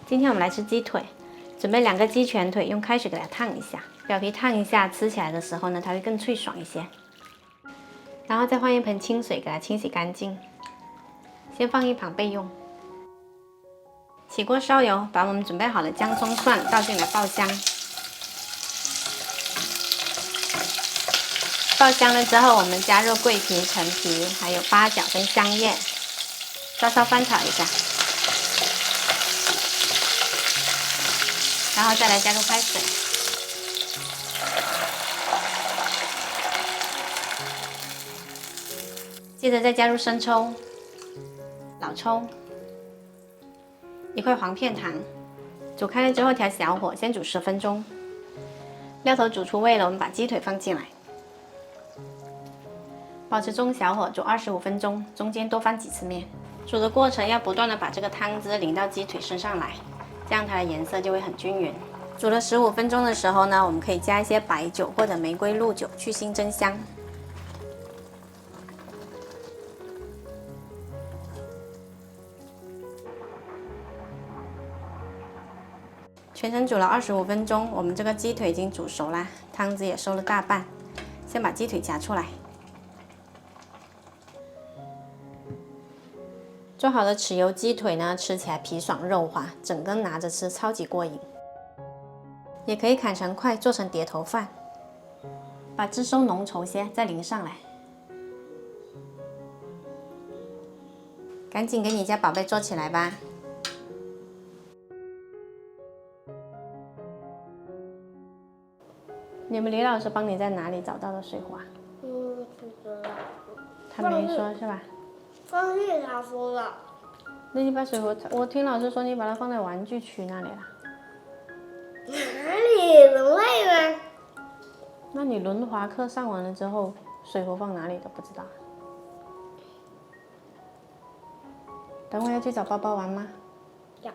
今天我们来吃鸡腿，准备2个鸡全腿，用开水给它烫一下，表皮烫一下，吃起来的时候呢，它会更脆爽一些。然后再换一盆清水给它清洗干净，先放一旁备用。起锅烧油，把我们准备好的姜、葱、蒜倒进来爆香。爆香了之后，我们加入桂皮、陈皮，还有八角跟香叶，稍稍翻炒一下。然后再来加入开水，接着再加入生抽、老抽、1块黄片糖，煮开了之后调小火，先煮10分钟。料头煮出味了，我们把鸡腿放进来，保持中小火煮25分钟，中间多翻几次面。煮的过程要不断的把这个汤汁淋到鸡腿身上来，这样它的颜色就会很均匀。煮了15分钟的时候呢，我们可以加一些白酒或者玫瑰露酒去腥增香。全程煮了25分钟，我们这个鸡腿已经煮熟啦，汤汁也收了大半。先把鸡腿夹出来。做好的豉油鸡腿呢，吃起来皮爽肉滑，整根拿着吃超级过瘾。也可以砍成块做成碟头饭，把汁收浓稠些，再淋上来。赶紧给你家宝贝做起来吧！你们李老师帮你在哪里找到的水壶啊？不知道。他没说是吧？放屁他说了。那你把水壶，我听老师说你把它放在玩具区那里了。哪里能累呢？那你轮滑课上完了之后，水壶放哪里都不知道。等会要去找包包玩吗？要。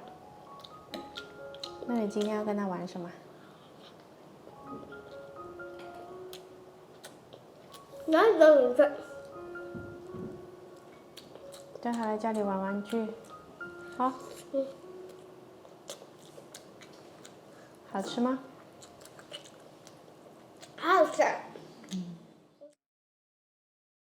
那你今天要跟他玩什么？哪里都能睡。叫他来家里玩玩具。好。好吃吗？好吃。